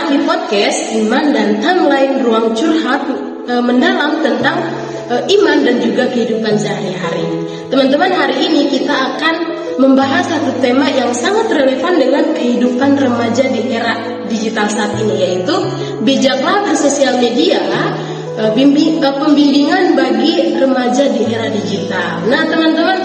datang di podcast Iman dan Timeline Ruang Curhat mendalam tentang iman dan juga kehidupan sehari-hari. Teman-teman, hari ini kita akan membahas satu tema yang sangat relevan dengan kehidupan remaja di era digital saat ini, yaitu bijaklah bersosial media, pembimbingan bagi remaja di era digital. Nah teman-teman,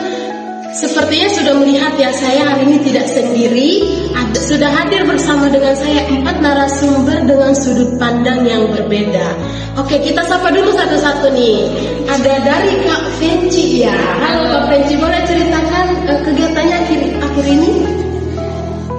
sepertinya sudah melihat ya, saya hari ini tidak sendiri, sudah hadir bersama dengan saya 4 narasumber dengan sudut pandang yang berbeda. Oke, kita sapa dulu satu-satu nih. Ada dari Kak Venci ya. Halo Kak Venci, boleh ceritakan kegiatannya akhir ini?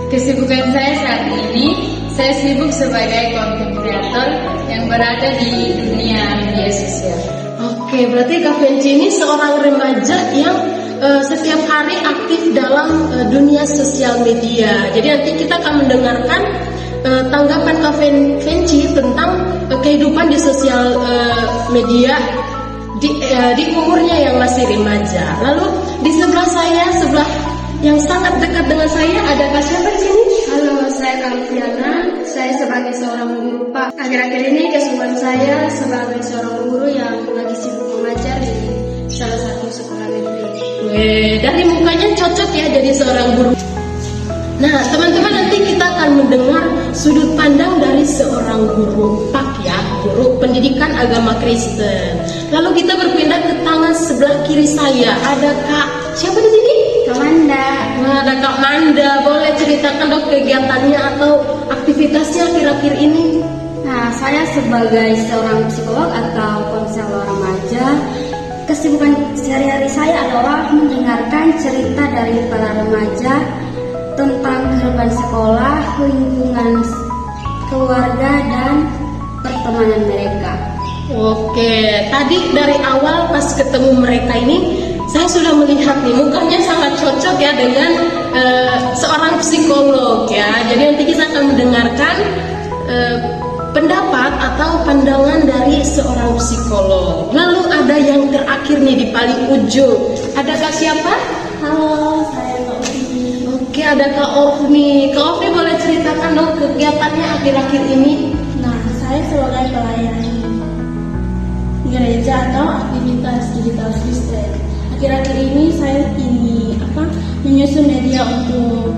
Kesibukan saya saat ini, saya sibuk sebagai content creator yang berada di dunia media sosial. Oke, berarti Kak Venci ini seorang remaja yang setiap hari aktif dalam dunia sosial media. Jadi nanti kita akan mendengarkan tanggapan Kak Venci tentang kehidupan di sosial media di umurnya yang masih remaja. Lalu di sebelah saya, sebelah yang sangat dekat dengan saya, ada Kak siapa di sini? Halo, saya Kalviana. Saya sebagai seorang guru Pak. Akhir-akhir ini kesibukan saya sebagai seorang guru yang lagi sibuk mengajar di salah satu sekolah negeri. Dari mukanya cocok ya jadi seorang guru. Nah teman-teman, nanti kita akan mendengar sudut pandang dari seorang guru Pak ya, guru pendidikan agama Kristen. Lalu kita berpindah ke tangan sebelah kiri saya, ada Kak siapa di sini? Kak Manda. Nah, ada Kak Manda, boleh ceritakan dong kegiatannya atau aktivitasnya akhir-akhir ini? Nah, saya sebagai seorang psikolog atau konselor remaja, kesibukan sehari-hari saya adalah mendengarkan cerita dari para remaja tentang kehidupan sekolah, lingkungan keluarga, dan pertemanan mereka. Oke, tadi dari awal pas ketemu mereka ini, saya sudah melihat nih mukanya sangat cocok ya dengan seorang psikolog ya. Jadi nanti kita akan mendengarkan pendapat atau pandangan dari seorang psikolog. Lalu ada yang terakhir nih di paling ujung. Ada Kak siapa? Halo, saya Kak Ofni. Oke, ada Kak Ofni. Kak Ofni boleh ceritakan dong kegiatannya akhir-akhir ini? Nah, saya sebagai pelayan gereja atau aktivitas digital Kristen. Akhir-akhir ini saya menyusun media untuk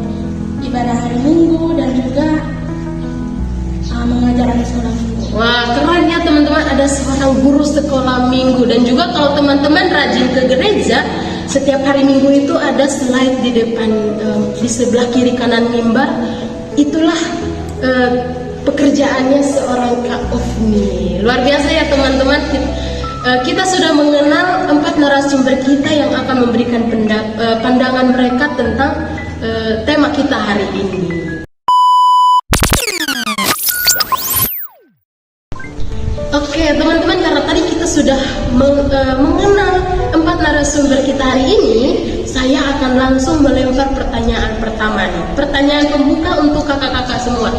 ibadah hari Minggu dan juga mengajar anak sekolah minggu. Wah, keren ya teman-teman, ada seorang guru sekolah minggu. Dan juga kalau teman-teman rajin ke gereja, setiap hari Minggu itu ada slide di depan, di sebelah kiri kanan mimbar. Itulah pekerjaannya seorang Kak Ofni. Luar biasa ya teman-teman. Kita sudah mengenal 4 narasumber kita yang akan memberikan pandangan mereka tentang tema kita hari ini. Oke teman-teman, karena tadi kita sudah mengenal 4 narasumber kita hari ini, saya akan langsung melempar pertanyaan pertama nih. Pertanyaan pembuka untuk kakak-kakak semua.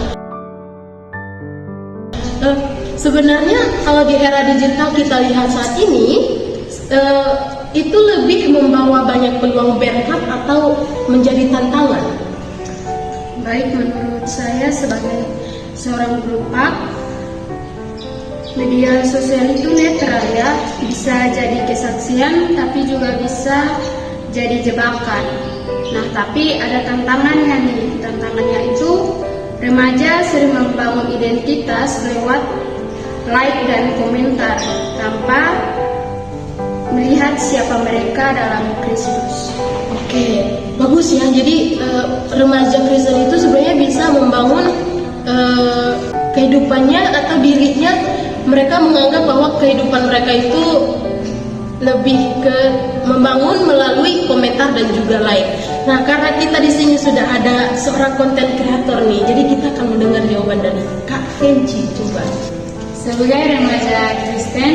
Sebenarnya kalau di era digital kita lihat saat ini, itu lebih membawa banyak peluang berkat atau menjadi tantangan? Baik, menurut saya sebagai seorang guru Pak, media sosial itu netral ya, bisa jadi kesaksian tapi juga bisa jadi jebakan. Nah, tapi ada tantangannya nih. Tantangannya itu remaja sering membangun identitas lewat like dan komentar tanpa melihat siapa mereka dalam Kristus. Oke, bagus ya. Jadi remaja Kristen itu sebenarnya bisa membangun kehidupannya atau dirinya. Mereka menganggap bahwa kehidupan mereka itu lebih ke membangun melalui komentar dan juga like. Nah, karena kita di sini sudah ada seorang konten kreator nih, jadi kita akan mendengar jawaban dari Kak Venci. Coba. Sebagai remaja Kristen,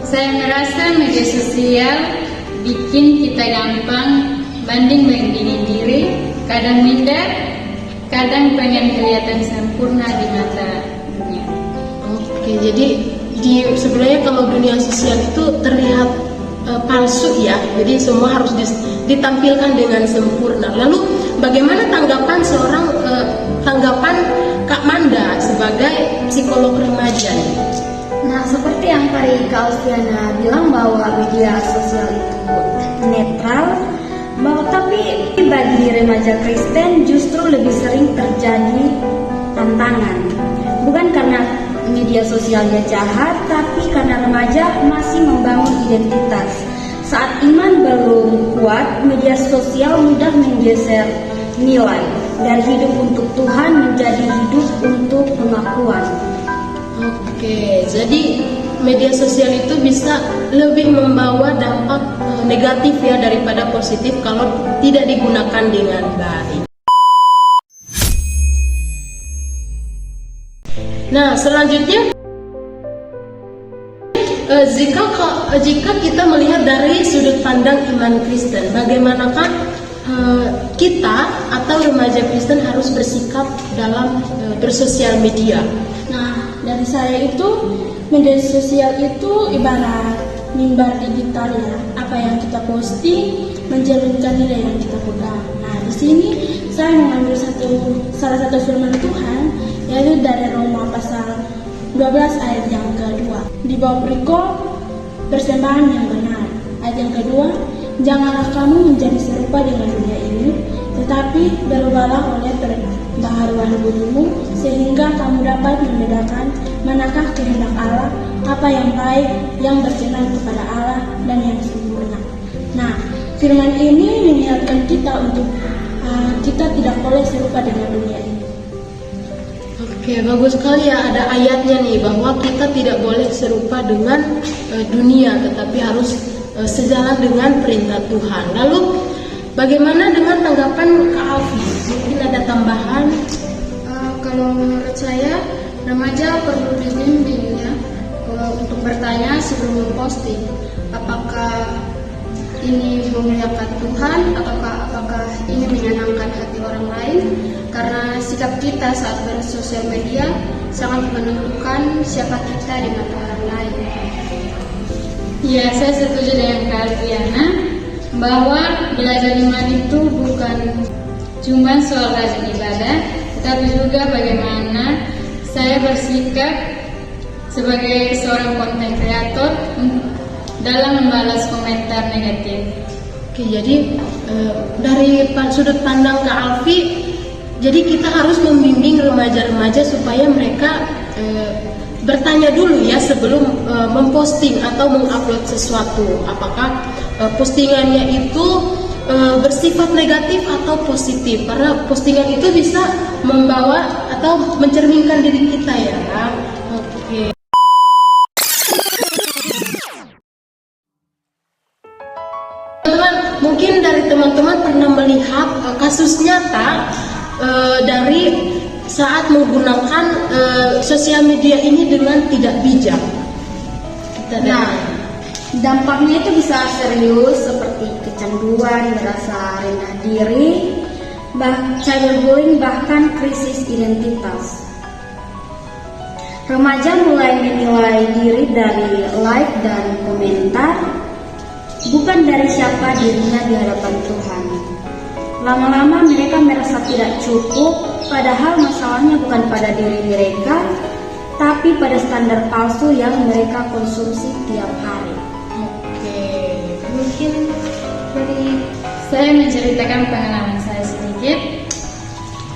saya merasa media sosial bikin kita gampang banding-bandingin diri, kadang minder, kadang pengen kelihatan sempurna di mata dunia. Oke, jadi sebenarnya kalau dunia sosial itu terlihat palsu ya, jadi semua harus ditampilkan dengan sempurna. Lalu bagaimana tanggapan Kak Manda sebagai psikolog remaja nih. Nah, seperti yang tadi Kak Austiana bilang bahwa media sosial itu netral, tapi bagi remaja Kristen justru lebih sering terjadi tantangan. Bukan karena media sosialnya jahat, tapi karena remaja masih membangun identitas. Saat iman belum kuat, media sosial mudah menggeser nilai dari hidup untuk Tuhan menjadi hidup untuk pengakuan. Oke, jadi media sosial itu bisa lebih membawa dampak negatif ya daripada positif kalau tidak digunakan dengan baik. Nah, selanjutnya jika kita melihat dari sudut pandang iman Kristen, bagaimanakah kita atau remaja Kristen harus bersikap dalam bersosial media? Nah, dari saya itu media sosial itu ibarat mimbar digital ya. Apa yang kita posting mencerminkan nilai yang kita pegang. Nah, di sini saya mengambil salah satu firman Tuhan, yaitu dari Roma pasal 12 ayat yang kedua. Di bawah perikop persembahan yang benar. Ayat yang kedua, janganlah kamu menjadi serupa dengan dunia ini, tetapi berubahlah oleh pembaharuan budimu, sehingga kamu dapat membedakan manakah kehendak Allah, apa yang baik, yang berkenan kepada Allah, dan yang sempurna. Nah, firman ini mengingatkan kita untuk kita tidak boleh serupa dengan dunia ini. Oke, bagus sekali ya, ada ayatnya nih bahwa kita tidak boleh serupa dengan dunia, tetapi harus sejalan dengan perintah Tuhan. Lalu bagaimana dengan tanggapan Kak Alfi? Mungkin ada tambahan? Kalau menurut saya, remaja perlu dibimbing ya untuk bertanya sebelum memposting, apakah ini memuliakan Tuhan ataukah apakah ini menyenangkan hati orang lain, karena sikap kita saat bersosial media sangat menentukan siapa kita di mata orang lain. Ya, saya setuju dengan Kak Alfiana bahwa belajar iman itu bukan cuma soal rajin ibadah, tetapi juga bagaimana saya bersikap sebagai seorang konten kreator dalam membalas komentar negatif. Oke, jadi dari sudut pandang Kak Alfi, jadi kita harus membimbing remaja-remaja supaya mereka bertanya dulu ya sebelum memposting atau mengupload sesuatu, apakah postingannya itu bersifat negatif atau positif, karena postingan itu bisa membawa atau mencerminkan diri kita ya. Oke. Teman-teman, mungkin dari teman-teman pernah melihat kasus nyata dari saat menggunakan sosial media ini dengan tidak bijak. Nah, dampaknya itu bisa serius seperti kecanduan, merasa rendah diri, cyberbullying, bahkan krisis identitas. Remaja mulai menilai diri dari like dan komentar, bukan dari siapa dirinya di hadapan Tuhan. Lama-lama mereka merasa tidak cukup, padahal masalahnya bukan pada diri mereka, tapi pada standar palsu yang mereka konsumsi tiap hari. Oke, mungkin dari Saya menceritakan pengalaman saya sedikit.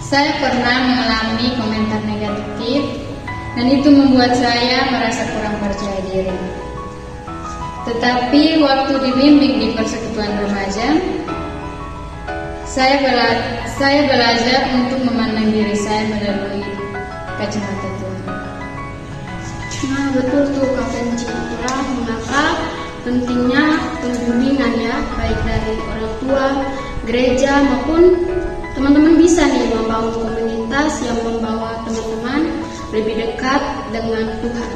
Saya pernah mengalami komentar negatif dan itu membuat saya merasa kurang percaya diri. Tetapi waktu dibimbing di persekutuan remaja, saya belajar untuk memandang diri saya melalui kacamata Tuhan. Nah, betul tuh Kak Fenci. Itulah mengapa pentingnya pembimbingan ya, baik dari orang tua, gereja maupun teman-teman bisa nih membangun komunitas yang membawa teman-teman lebih dekat dengan Tuhan.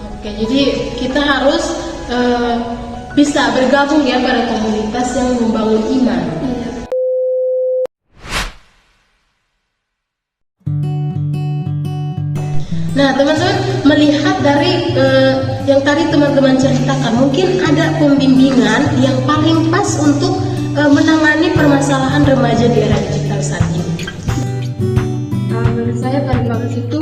Oke, jadi kita harus bisa bergabung ya pada komunitas yang membangun iman. Iya. Nah, teman-teman melihat dari yang tadi teman-teman ceritakan, mungkin ada pembimbingan yang paling pas untuk menangani permasalahan remaja di era digital saat ini. Menurut saya paling bagus itu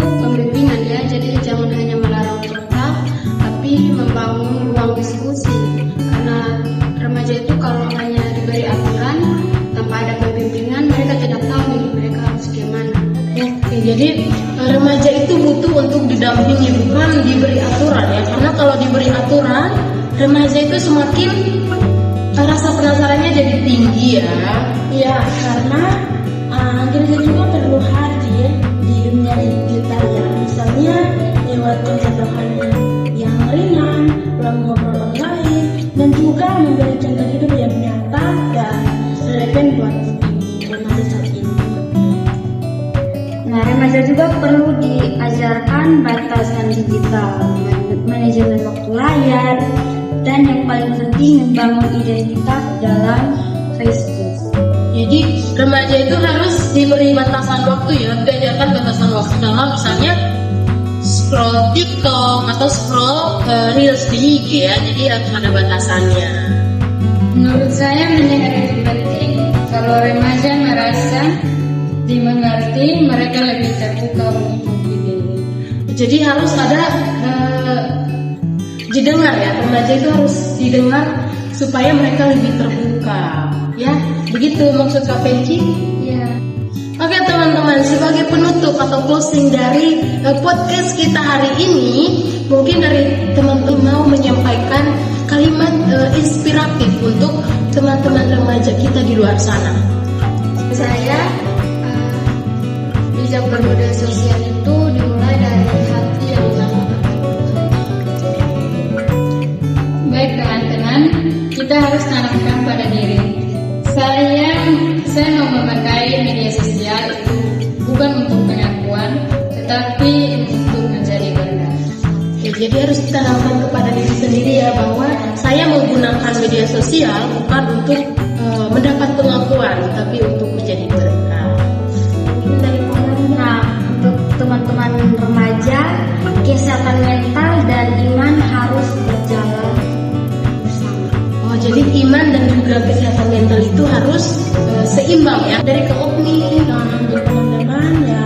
Jadi remaja itu butuh untuk didampingi, bukan diberi aturan ya. Karena kalau diberi aturan, remaja itu semakin rasa penasarannya jadi tinggi ya. Ya, karena gereja juga perlu hadir di dunia digital ya. Misalnya lewat konten rohani yang ringan, ruang ngobrol online, dan juga memberi contoh hidup yang nyata dan relevan buat remaja saat ini. Nah, remaja juga perlu diajarkan batasan digital, manajemen waktu layar, dan yang paling penting membangun identitas dalam Kristus. Jadi remaja itu harus diberi batasan waktu ya, diajarkan batasan waktu dalam misalnya scroll TikTok atau scroll Reels di IG ya, jadi harus ada batasannya. Menurut saya menjadi penting kalau remaja merasa dimengerti, mereka lebih terbuka untuk dipilih. Jadi harus ada didengar ya, remaja itu harus didengar supaya mereka lebih terbuka ya. Begitu maksud Kak Penci? Ya. Oke teman-teman, sebagai penutup atau closing dari podcast kita hari ini, mungkin dari teman-teman mau menyampaikan kalimat inspiratif untuk teman-teman remaja kita di luar sana. Saya bijak bermedia sosial itu dimulai dari hati yang dilakukan. Baik teman-teman, kita harus tanamkan pada diri. Saya mau memakai media sosial itu bukan untuk pengakuan, tetapi untuk menjadi berkat. Ya, jadi harus ditanamkan kepada diri sendiri ya, bahwa saya menggunakan media sosial bukan untuk mendapat pengakuan, tapi untuk menjadi berkat. Nah, untuk teman-teman remaja, kesehatan mental dan iman harus berjalan bersama. Oh, jadi iman dan juga kesehatan mental itu harus seimbang ya. Dari Kak Opni, Untuk teman-teman ya,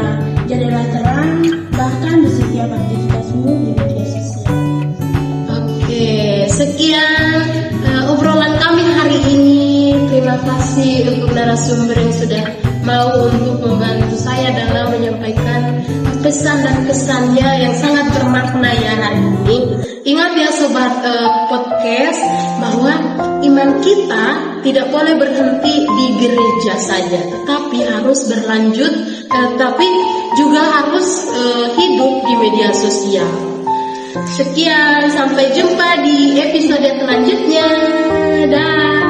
jadilah terang bahkan di setiap aktivitasmu di media sosial. Oke, sekian obrolan kami hari ini. Terima kasih untuk narasumber yang sudah mau untuk membantu saya dalam menyampaikan pesan dan kesannya yang sangat bermakna ya hari ini. Ingat ya sobat podcast, bahwa iman kita tidak boleh berhenti di gereja saja, tetapi harus berlanjut, tapi juga harus hidup di media sosial. Sekian, sampai jumpa di episode selanjutnya. Dah.